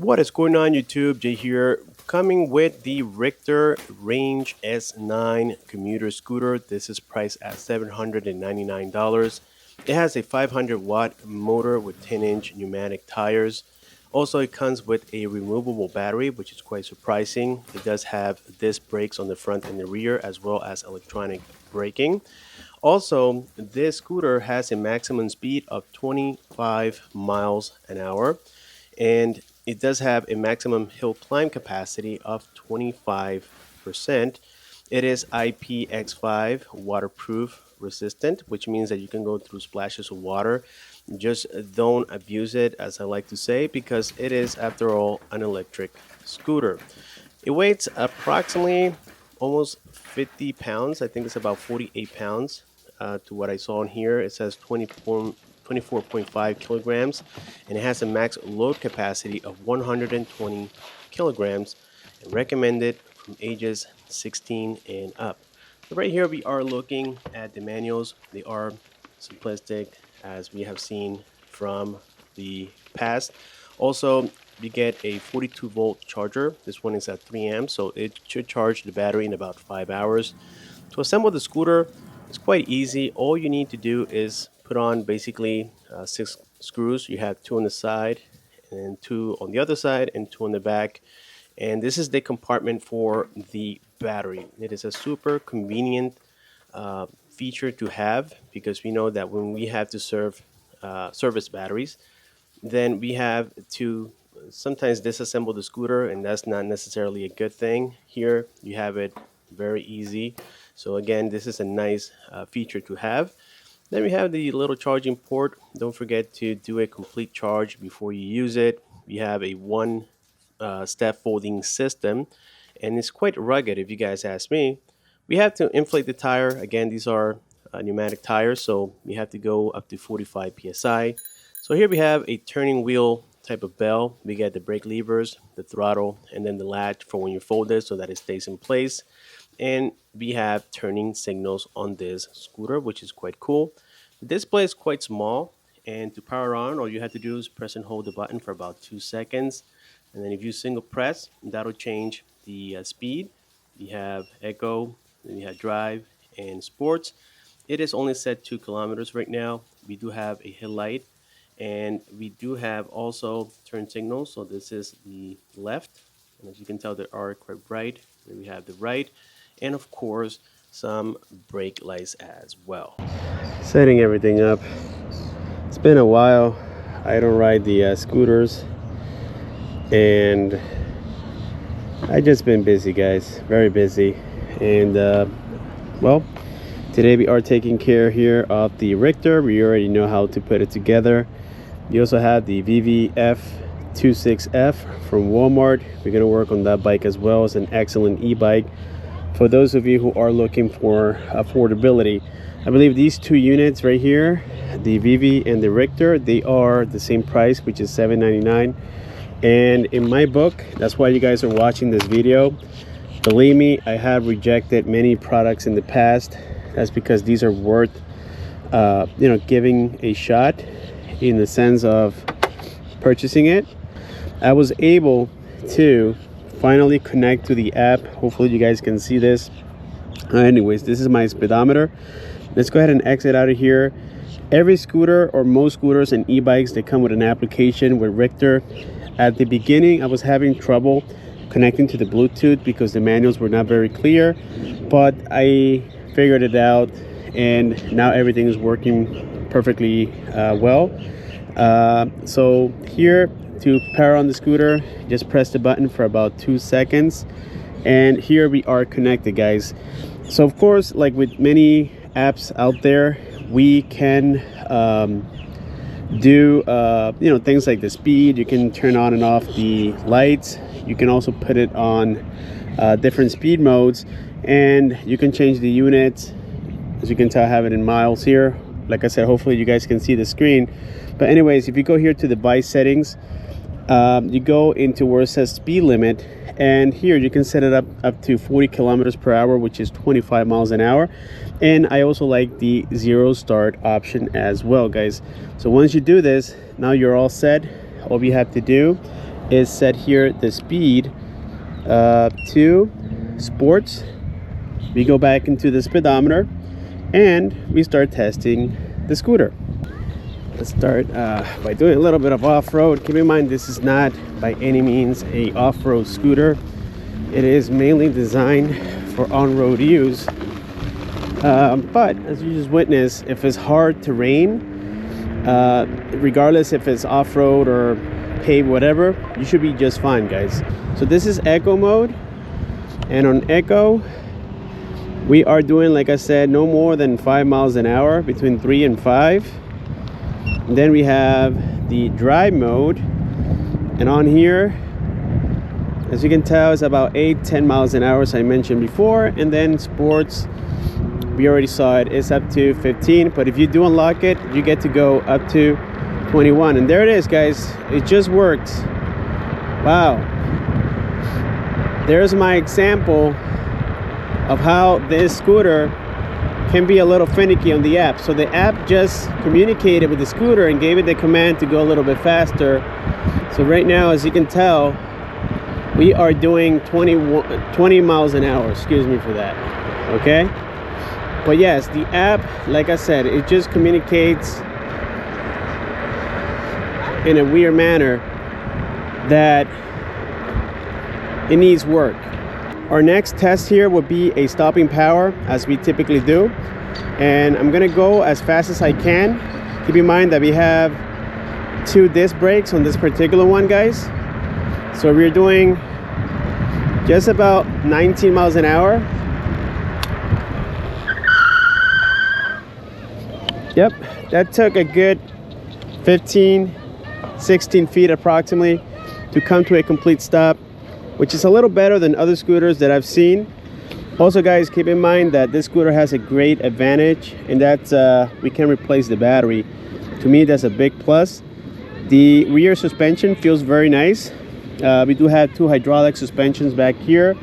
What is going on, YouTube? Jay here, coming with the Rictor Range S9 commuter scooter. This is priced at $799. It has a 500-watt motor with 10-inch pneumatic tires. Also, it comes with a removable battery, which is quite surprising. It does have disc brakes on the front and the rear, as well as electronic braking. Also, this scooter has a maximum speed of 25 miles an hour, and it does have a maximum hill climb capacity of 25%. It is IPX5 waterproof resistant, which means that you can go through splashes of water. Just don't abuse it, as I like to say, because it is, after all, an electric scooter. It weighs approximately almost 50 pounds. I think it's about 48 pounds to what I saw in here. It says 24.5 kilograms, and it has a max load capacity of 120 kilograms and recommended from ages 16 and up. So right here we are looking at the manuals. They are simplistic, as we have seen from the past. Also, we get a 42 volt charger. This one is at 3 amps, so it should charge the battery in about 5 hours. To assemble the scooter, it's quite easy. All you need to do is put on basically 6 screws. You have 2 on the side and 2 on the other side and 2 on the back. And this is the compartment for the battery. It is a super convenient feature to have, because we know that when we have to service batteries, then we have to sometimes disassemble the scooter, and that's not necessarily a good thing. Here you have it very easy. So again, this is a nice feature to have. Then we have the little charging port. Don't forget to do a complete charge before you use it. We have a one-step folding system, and it's quite rugged if you guys ask me. We have to inflate the tire. Again, these are pneumatic tires, so we have to go up to 45 psi. So here we have a turning wheel type of bell. We get the brake levers, the throttle, and then the latch for when you fold it so that it stays in place. And we have turning signals on this scooter, which is quite cool. The display is quite small, and to power on, all you have to do is press and hold the button for about 2 seconds. And then if you single press, that'll change the speed. We have eco, then we have drive and sports. It is only set 2 kilometers right now. We do have a headlight, and we do have also turn signals. So this is the left, and as you can tell, they are quite bright. Then we have the right, and of course some brake lights as well. Setting everything up. It's been a while. I don't ride the scooters, and I just been busy, guys, very busy. And well, today we are taking care here of the Rictor. We already know how to put it together. You also have the VVF26F from Walmart. We're going to work on that bike as well. It's an excellent e-bike for those of you who are looking for affordability. I believe these 2 units right here, the VV and the Rictor, they are the same price, which is $799. And in my book, that's why you guys are watching this video. Believe me, I have rejected many products in the past. That's because these are worth giving a shot, in the sense of purchasing it. I was able to finally connect to the app. Hopefully you guys can see this. Anyways, this is my speedometer. Let's go ahead and exit out of here. Every scooter, or most scooters and e-bikes, they come with an application with Rictor. At the beginning, I was having trouble connecting to the Bluetooth because the manuals were not very clear, but I figured it out, and now everything is working perfectly well. So here, to power on the scooter, just press the button for about 2 seconds, and here we are connected, guys. So of course, like with many apps out there, we can do things like the speed. You can turn on and off the lights. You can also put it on different speed modes, and you can change the units. As you can tell, I have it in miles here. Like I said, hopefully you guys can see the screen. But anyways, if you go here to the bike settings, you go into where it says speed limit, and here you can set it up to 40 kilometers per hour, which is 25 miles an hour. And I also like the 0 start option as well, guys. So once you do this, now you're all set. All you have to do is set here the speed to sports. We go back into the speedometer and we start testing the scooter. Let's start by doing a little bit of off-road. Keep in mind, this is not by any means a off-road scooter. It is mainly designed for on-road use. But as you just witnessed, if it's hard terrain, regardless if it's off-road or paved, whatever, you should be just fine, guys. So this is eco mode, and on eco we are doing, like I said, no more than 5 miles an hour, between 3 and 5. And then we have the drive mode, and on here, as you can tell, it's about 8-10 miles an hour, as I mentioned before. And then sports, we already saw it, it's up to 15, but if you do unlock it, you get to go up to 21. And there it is, guys, it just works. Wow, there's my example of how this scooter can be a little finicky on the app. So the app just communicated with the scooter and gave it the command to go a little bit faster. So right now, as you can tell, we are doing 20 miles an hour, excuse me for that, okay? But yes, the app, like I said, it just communicates in a weird manner that it needs work. Our next test here would be a stopping power, as we typically do, and I'm gonna go as fast as I can. Keep in mind that we have 2 disc brakes on this particular one, guys. So we're doing just about 19 miles an hour. Yep, that took a good 15-16 feet approximately to come to a complete stop, which is a little better than other scooters that I've seen. Also, guys, keep in mind that this scooter has a great advantage, and that's we can replace the battery. To me, that's a big plus. The rear suspension feels very nice. We do have 2 hydraulic suspensions back here,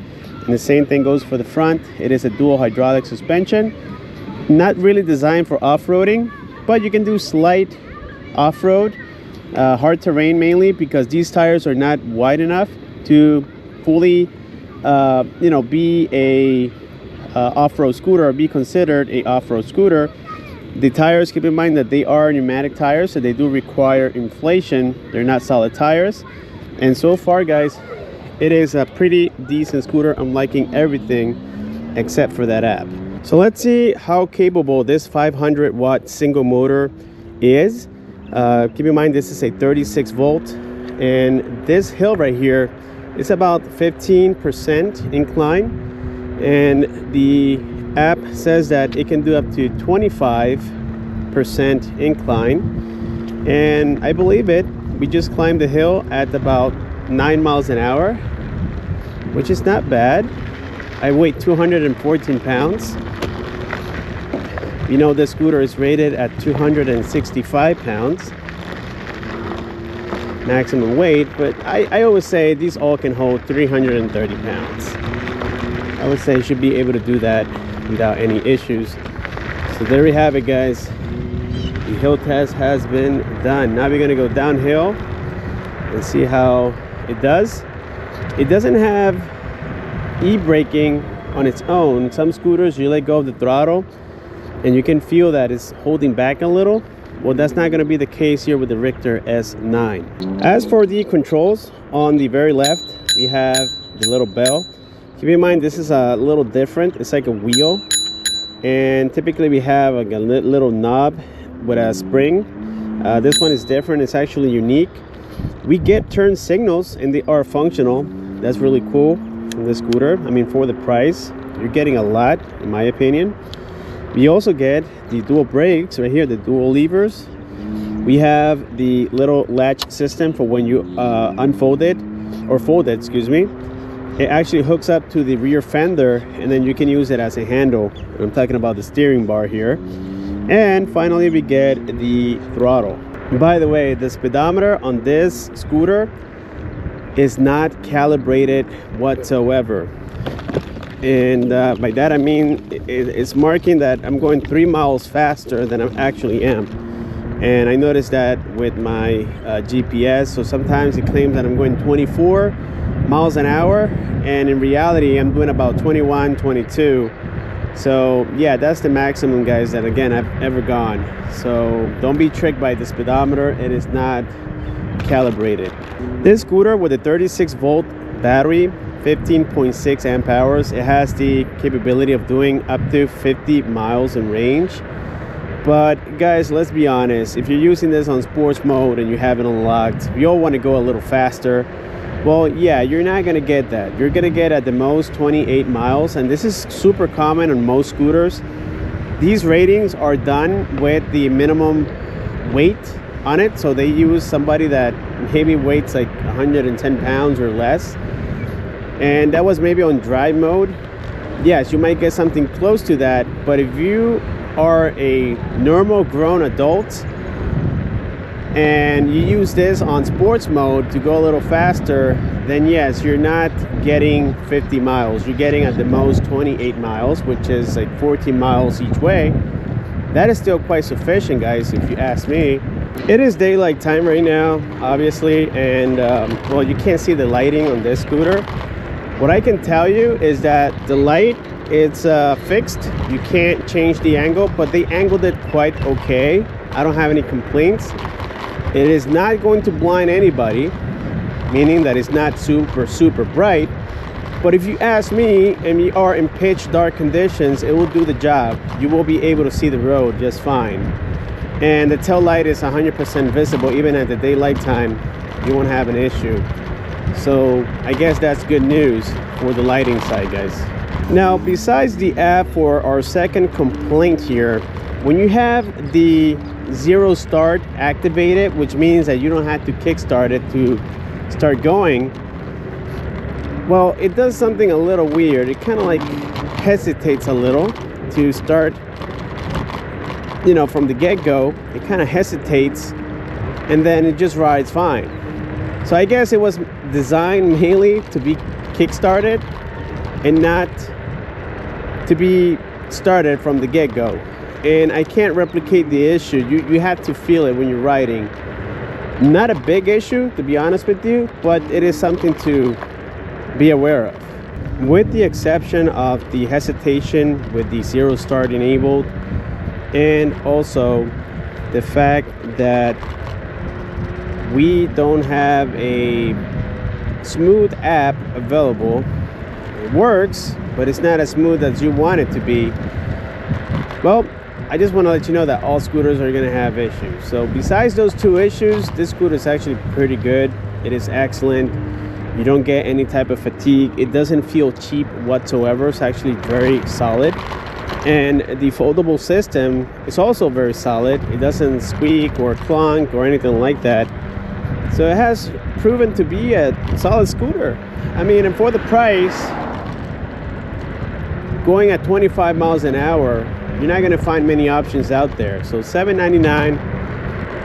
and the same thing goes for the front. It is a dual hydraulic suspension, not really designed for off-roading, but you can do slight off-road, hard terrain mainly, because these tires are not wide enough to fully you know, be a off-road scooter or be considered a off-road scooter. The tires, keep in mind that they are pneumatic tires, so they do require inflation. They're not solid tires. And so far, guys, it is a pretty decent scooter. I'm liking everything except for that app. So let's see how capable this 500-watt single motor is. Keep in mind, this is a 36 volt, and this hill right here is about 15% incline, and the app says that it can do up to 25% incline, and I believe it. We just climbed the hill at about 9 miles an hour, which is not bad. I weigh 214 pounds. You know, this scooter is rated at 265 pounds maximum weight, but I always say these all can hold 330 pounds. I would say you should be able to do that without any issues. So there we have it, guys. The hill test has been done. Now we're gonna go downhill and see how it does. It doesn't have e-braking on its own. Some scooters, you let go of the throttle and you can feel that it's holding back a little. Well, that's not going to be the case here with the Rictor S9. As for the controls, on the very left we have the little bell. Keep in mind, this is a little different. It's like a wheel, and typically we have like a little knob with a spring. This one is different. It's actually unique. We get turn signals and they are functional. That's really cool from this scooter. I mean, for the price, you're getting a lot, in my opinion. We also get the dual brakes right here, the dual levers. We have the little latch system for when you unfold it, or fold it, excuse me. It actually hooks up to the rear fender, and then you can use it as a handle. I'm talking about the steering bar here. And finally, we get the throttle. By the way, the speedometer on this scooter is not calibrated whatsoever. And by that I mean it's marking that I'm going 3 miles faster than I actually am. And I noticed that with my GPS. So sometimes it claims that I'm going 24 miles an hour, and in reality I'm doing about 21, 22. So yeah, that's the maximum, guys, that again I've ever gone. So don't be tricked by the speedometer. It is not calibrated. This scooter with a 36-volt battery, 15.6 amp hours, it has the capability of doing up to 50 miles in range. But guys, let's be honest, if you're using this on sports mode and you have it unlocked, we all want to go a little faster. Well, yeah, you're not going to get that. You're going to get at the most 28 miles, and this is super common on most scooters. These ratings are done with the minimum weight on it, so they use somebody that maybe weighs like 110 pounds or less, and that was maybe on drive mode. Yes, you might get something close to that, but if you are a normal grown adult and you use this on sports mode to go a little faster, then yes, you're not getting 50 miles. You're getting at the most 28 miles, which is like 14 miles each way. That is still quite sufficient, guys, if you ask me. It is daylight time right now, obviously, and well, you can't see the lighting on this scooter. What I can tell you is that the light, it's fixed. You can't change the angle, but they angled it quite okay. I don't have any complaints. It is not going to blind anybody, meaning that it's not super bright. But if you ask me, and we are in pitch dark conditions, it will do the job. You will be able to see the road just fine. And the tail light is 100% visible. Even at the daylight time, you won't have an issue. So I guess that's good news for the lighting side, guys. Now, besides the app, for our second complaint here, when you have the zero start activated, which means that you don't have to kickstart it to start going, well, it does something a little weird. It kind of like hesitates a little to start, you know, from the get-go. It kind of hesitates, and then it just rides fine. So I guess it was designed mainly to be kick-started and not to be started from the get-go. And I can't replicate the issue. You have to feel it when you're riding. Not a big issue, to be honest with you, but it is something to be aware of. With the exception of the hesitation with the zero start enabled, and also the fact that we don't have a smooth app available. It works, but it's not as smooth as you want it to be. Well, I just want to let you know that all scooters are going to have issues. So besides those two issues, this scooter is actually pretty good. It is excellent. You don't get any type of fatigue. It doesn't feel cheap whatsoever. It's actually very solid. And the foldable system is also very solid. It doesn't squeak or clunk or anything like that. So it has proven to be a solid scooter. I mean, and for the price, going at 25 miles an hour, you're not going to find many options out there. So $799,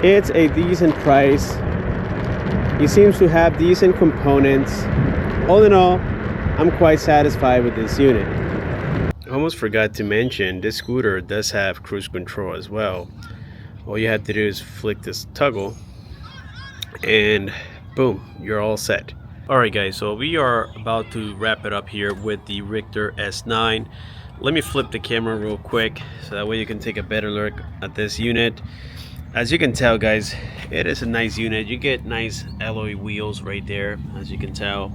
it's a decent price. It seems to have decent components. All in all, I'm quite satisfied with this unit. I almost forgot to mention, this scooter does have cruise control as well. All you have to do is flick this toggle and boom, you're all set. Alright guys, so we are about to wrap it up here with the Rictor S9. Let me flip the camera real quick so that way you can take a better look at this unit. As you can tell, guys, it is a nice unit. You get nice alloy wheels right there, as you can tell.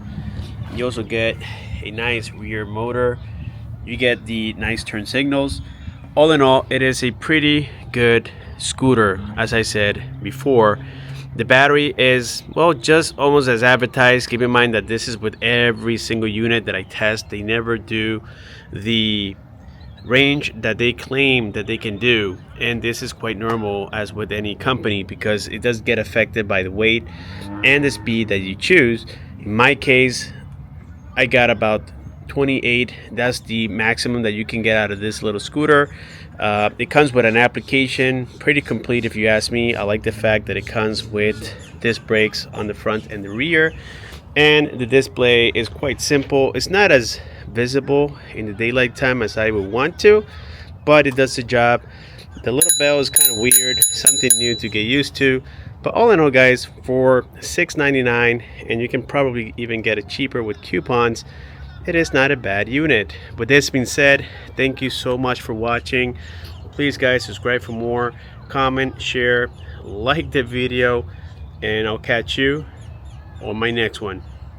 You also get a nice rear motor. You get the nice turn signals. All in all, it is a pretty good scooter. As I said before, the battery is, well, just almost as advertised. Keep in mind that this is with every single unit that I test. They never do the range that they claim that they can do, and this is quite normal as with any company, because it does get affected by the weight and the speed that you choose. In my case, I got about 28. That's the maximum that you can get out of this little scooter. It comes with an application, pretty complete if you ask me. I like the fact that it comes with disc brakes on the front and the rear, and the display is quite simple. It's not as visible in the daylight time as I would want to, but it does the job. The little bell is kind of weird, something new to get used to. But all in all, guys, for $6.99, and you can probably even get it cheaper with coupons, it is not a bad unit. With this being said, thank you so much for watching. Please, guys, subscribe for more, comment, share, like the video, and I'll catch you on my next one.